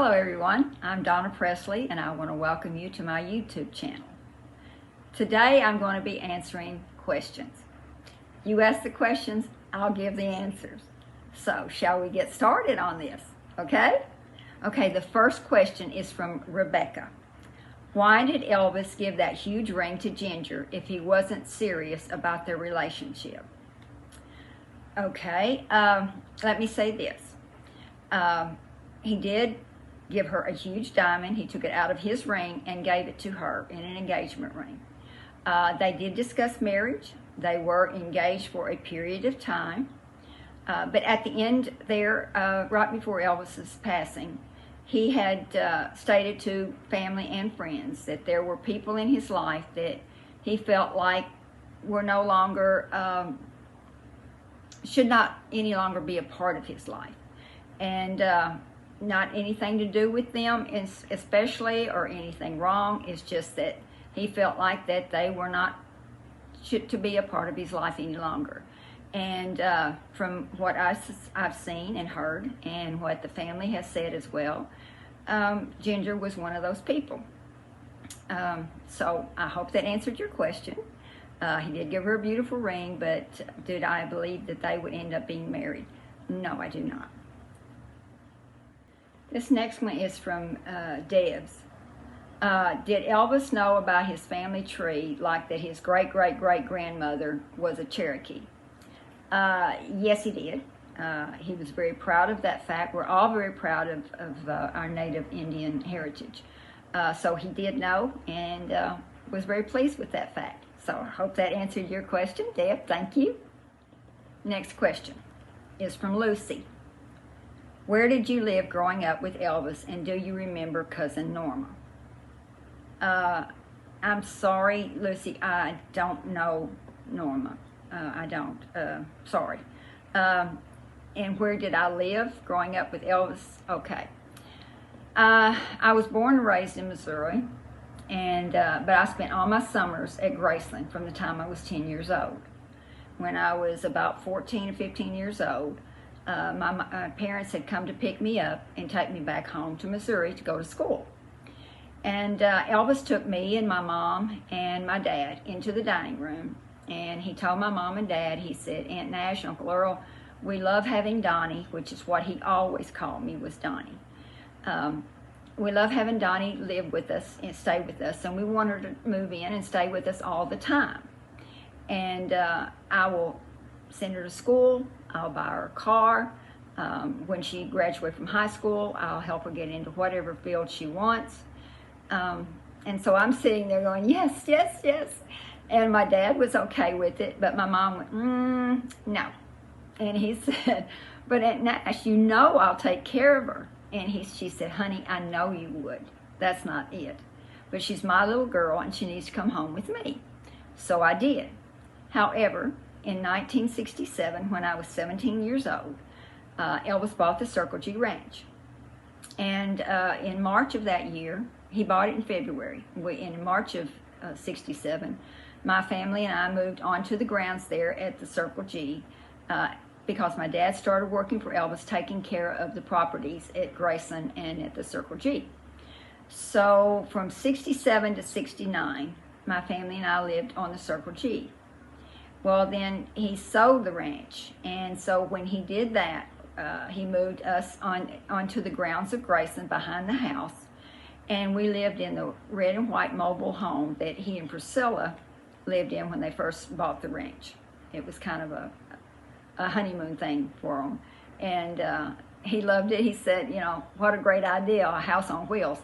Hello everyone, I'm Donna Presley and I want to welcome you to my YouTube channel. Today I'm going to be answering questions. You ask the questions, I'll give the answers. So shall we get started on this, okay? Okay, the first question is from Rebecca. Why did Elvis give that huge ring to Ginger if he wasn't serious about their relationship? Okay, let me say this. He did give her a huge diamond. He took it out of his ring and gave it to her in an engagement ring. They did discuss marriage. They were engaged for a period of time. But at the end there, right before Elvis's passing, he had stated to family and friends that there were people in his life that he felt like were no longer, should not any longer be a part of his life. And not anything to do with them especially or anything wrong. It's just that he felt like that they were not to be a part of his life any longer. And from what I've seen and heard and what the family has said as well, Ginger was one of those people. So I hope that answered your question. He did give her a beautiful ring, but did I believe that they would end up being married? No, I do not. This next one is from Debs. Did Elvis know about his family tree, like that his great-great-great-grandmother was a Cherokee? Yes, he did. He was very proud of that fact. We're all very proud of our native Indian heritage. So he did know and was very pleased with that fact. So I hope that answered your question, Deb. Thank you. Next question is from Lucy. Where did you live growing up with Elvis, and do you remember Cousin Norma? I'm sorry, Lucy, I don't know Norma. I don't. Sorry. And where did I live growing up with Elvis? Okay. I was born and raised in Missouri, and but I spent all my summers at Graceland from the time I was 10 years old. When I was about 14 or 15 years old, my parents had come to pick me up and take me back home to Missouri to go to school. And Elvis took me and my mom and my dad into the dining room, and he told my mom and dad, he said, Aunt Nash, Uncle Earl, we love having Donnie, which is what he always called me, was Donnie. We love having Donnie live with us and stay with us, and we want her to move in and stay with us all the time. And I will send her to school. I'll buy her a car. When she graduates from high school, I'll help her get into whatever field she wants. And so I'm sitting there going, yes, yes, yes. And my dad was okay with it, but my mom went, no. And he said, but Aunt Nash, you know I'll take care of her. And she said, honey, I know you would. That's not it. But she's my little girl, and she needs to come home with me. So I did. However, in 1967, when I was 17 years old, Elvis bought the Circle G Ranch. And in March of that year, he bought it in February. In March of 67, my family and I moved onto the grounds there at the Circle G because my dad started working for Elvis, taking care of the properties at Graceland and at the Circle G. So from 67 to 69, my family and I lived on the Circle G. Well, then he sold the ranch, and so when he did that, he moved us onto the grounds of Graceland behind the house, and we lived in the red and white mobile home that he and Priscilla lived in when they first bought the ranch. It was kind of a honeymoon thing for them, and he loved it. He said, you know, what a great idea, a house on wheels.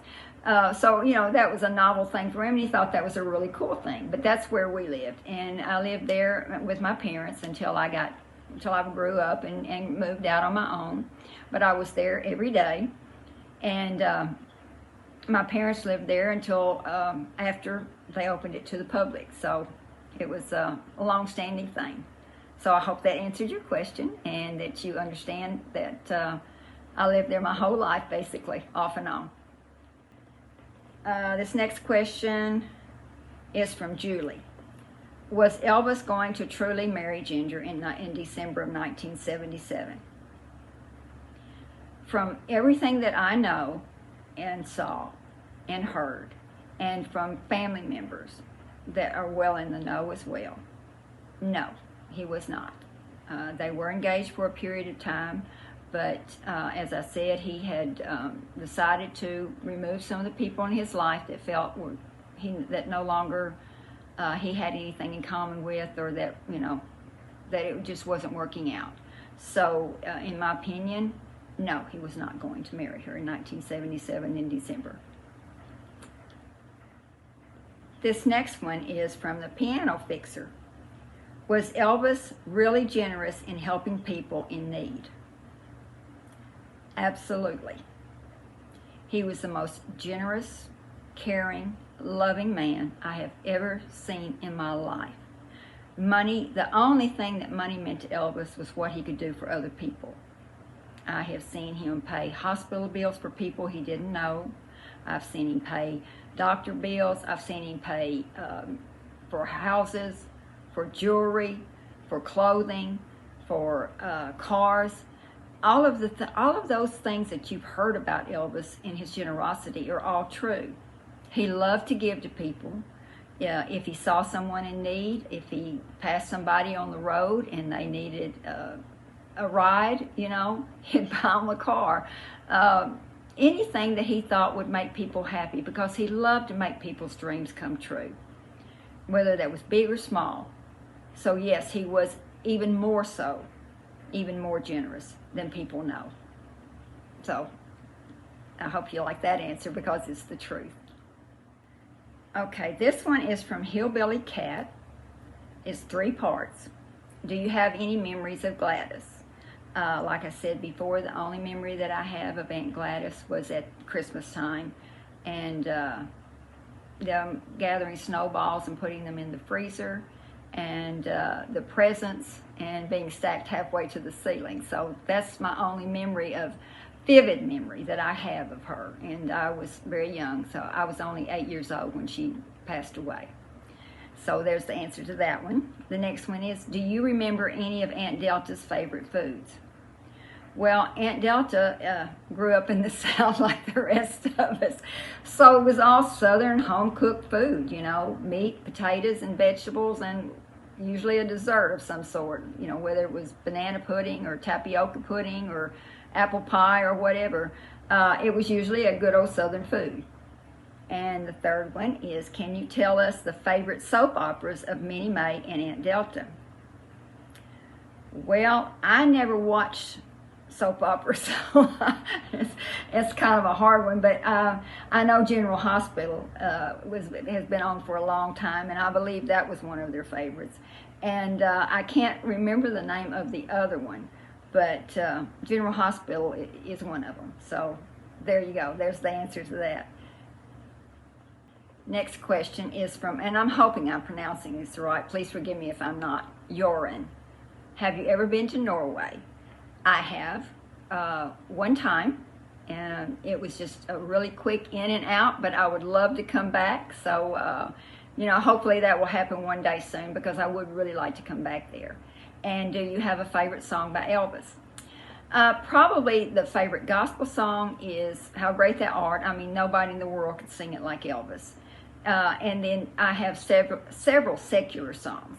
So, you know, that was a novel thing for him, and he thought that was a really cool thing. But that's where we lived, and I lived there with my parents until I grew up and moved out on my own. But I was there every day, and my parents lived there until after they opened it to the public. So it was a long-standing thing. So I hope that answered your question, and that you understand that I lived there my whole life, basically, off and on. This next question is from Julie. Was Elvis going to truly marry Ginger in December of 1977? From everything that I know, and saw and heard, and from family members that are well in the know as well. No, he was not. They were engaged for a period of time, but as I said, he had decided to remove some of the people in his life that felt that no longer he had anything in common with, or that, that it just wasn't working out. So, in my opinion, no, he was not going to marry her in 1977 in December. This next one is from the Piano Fixer. Was Elvis really generous in helping people in need? Absolutely. He was the most generous, caring, loving man I have ever seen in my life. Money, the only thing that money meant to Elvis was what he could do for other people. I have seen him pay hospital bills for people he didn't know. I've seen him pay doctor bills. I've seen him pay for houses, for jewelry, for clothing, for cars. All of those things that you've heard about Elvis and his generosity are all true. He loved to give to people. If he saw someone in need, if he passed somebody on the road and they needed a ride, he'd buy them a car. Anything that he thought would make people happy, because he loved to make people's dreams come true, whether that was big or small. So yes, he was even more generous than people know. So I hope you like that answer, because it's the truth. Okay, this one is from Hillbilly Cat. It's 3 parts. Do you have any memories of Gladys? Like I said before, the only memory that I have of Aunt Gladys was at Christmas time, and them gathering snowballs and putting them in the freezer, and the presents and being stacked halfway to the ceiling. So that's my only vivid memory that I have of her. And I was very young, so I was only 8 years old when she passed away. So there's the answer to that one. The next one is, do you remember any of Aunt Delta's favorite foods? Well, Aunt Delta grew up in the South like the rest of us. So it was all Southern home-cooked food, meat, potatoes, and vegetables, and usually a dessert of some sort, whether it was banana pudding or tapioca pudding or apple pie or whatever. It was usually a good old Southern food. And the third one is, can you tell us the favorite soap operas of Minnie Mae and Aunt Delta? Well, I never watched soap operas, so it's kind of a hard one, but I know General Hospital has been on for a long time, and I believe that was one of their favorites. And I can't remember the name of the other one, but General Hospital is one of them. So there you go. There's the answer to that. Next question is from, and I'm hoping I'm pronouncing this right. Please forgive me if I'm not. Joran. Have you ever been to Norway? I have. One time. And it was just a really quick in and out, but I would love to come back. So, hopefully that will happen one day soon, because I would really like to come back there. And do you have a favorite song by Elvis? Probably the favorite gospel song is How Great Thou Art. I mean, nobody in the world could sing it like Elvis. And then I have several secular songs.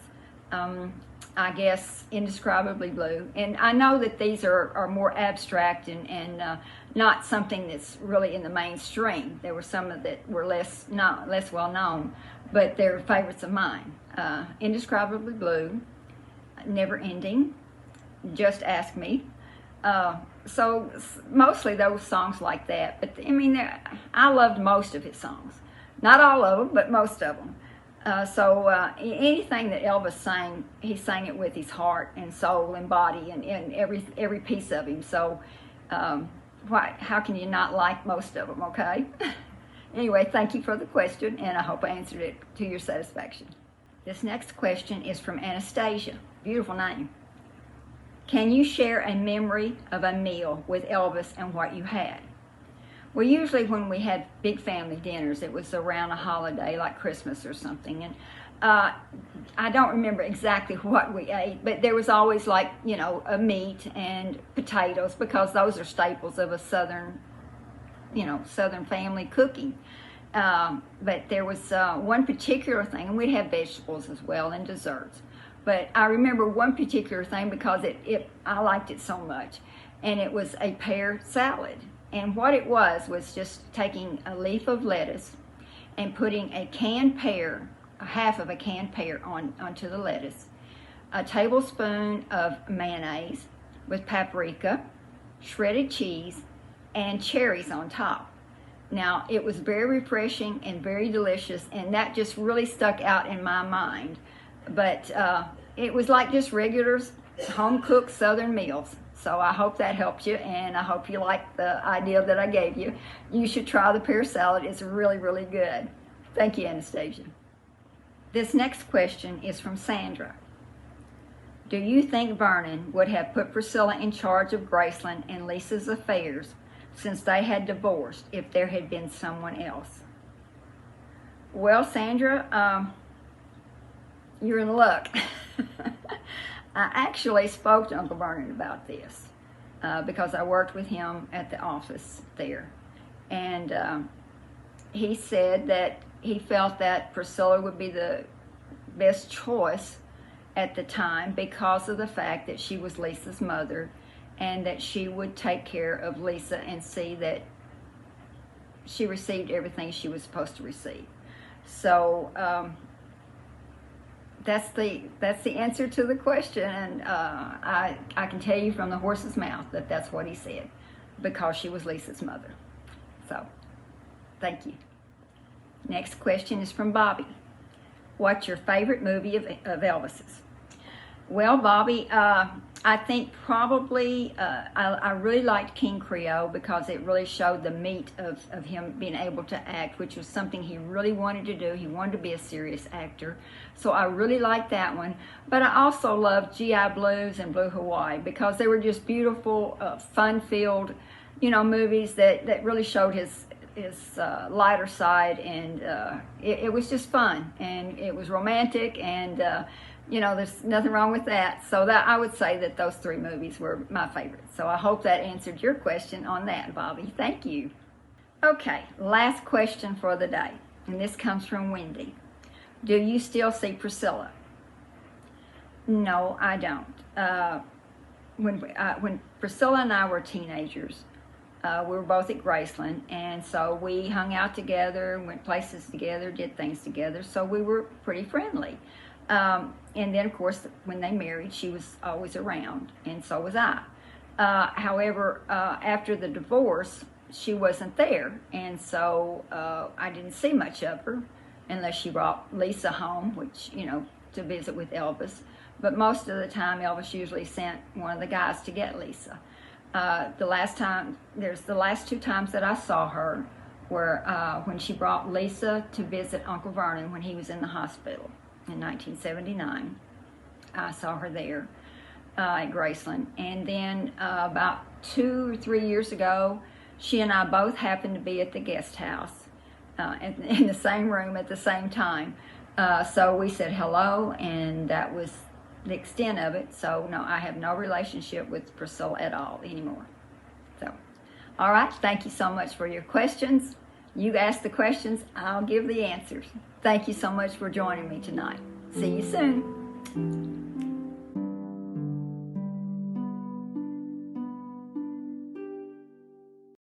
I guess Indescribably Blue. And I know that these are more abstract and not something that's really in the mainstream. There were some that were less well known, but they're favorites of mine. Indescribably Blue, Never Ending, Just Ask Me. So mostly those songs like that. But I mean, I loved most of his songs. Not all of them, but most of them. Anything that Elvis sang, he sang it with his heart and soul and body and every piece of him. So how can you not like most of them, okay? Anyway, thank you for the question, and I hope I answered it to your satisfaction. This next question is from Anastasia. Beautiful name. Can you share a memory of a meal with Elvis and what you had? Well, usually when we had big family dinners, it was around a holiday like Christmas or something. And I don't remember exactly what we ate, but there was always a meat and potatoes, because those are staples of a Southern Southern family cooking. But there was one particular thing, and we'd have vegetables as well and desserts. But I remember one particular thing because I liked it so much, and it was a pear salad. And what it was just taking a leaf of lettuce and putting a canned pear, half of a canned pear onto the lettuce, a tablespoon of mayonnaise with paprika, shredded cheese, and cherries on top. Now, it was very refreshing and very delicious, and that just really stuck out in my mind. But it was like just regular home-cooked Southern meals. So I hope that helped you, and I hope you liked the idea that I gave you. You should try the pear salad. It's really, really good. Thank you, Anastasia. This next question is from Sandra. Do you think Vernon would have put Priscilla in charge of Graceland and Lisa's affairs since they had divorced if there had been someone else? Well, Sandra, you're in luck. I actually spoke to Uncle Vernon about this because I worked with him at the office there. And he said that he felt that Priscilla would be the best choice at the time because of the fact that she was Lisa's mother, and that she would take care of Lisa and see that she received everything she was supposed to receive. So that's the answer to the question, and I can tell you from the horse's mouth that that's what he said, because she was Lisa's mother. So, thank you. Next question is from Bobby. What's your favorite movie of Elvis's? Well, Bobby, I think probably I really liked King Creole because it really showed the meat of him being able to act, which was something he really wanted to do. He wanted to be a serious actor. So I really liked that one. But I also loved G.I. Blues and Blue Hawaii because they were just beautiful, fun-filled, movies that really showed his lighter side, and it was just fun, and it was romantic, and there's nothing wrong with that. So that I would say that those three movies were my favorites. So I hope that answered your question on that, Bobby. Thank you. Okay, last question for the day, and this comes from Wendy. Do you still see Priscilla? No, I don't. When Priscilla and I were teenagers, we were both at Graceland, and so we hung out together, went places together, did things together, so we were pretty friendly. And then, of course, when they married, she was always around, and so was I. However, after the divorce, she wasn't there, and so I didn't see much of her unless she brought Lisa home, which, to visit with Elvis. But most of the time, Elvis usually sent one of the guys to get Lisa. The last two times that I saw her were when she brought Lisa to visit Uncle Vernon when he was in the hospital in 1979. I saw her there at Graceland. And then about 2 or 3 years ago, she and I both happened to be at the guest house in the same room at the same time. So we said hello, and that was the extent of it. So no, I have no relationship with Priscilla at all anymore. So, all right, thank you so much for your questions. You ask the questions, I'll give the answers. Thank you so much for joining me tonight. See you soon.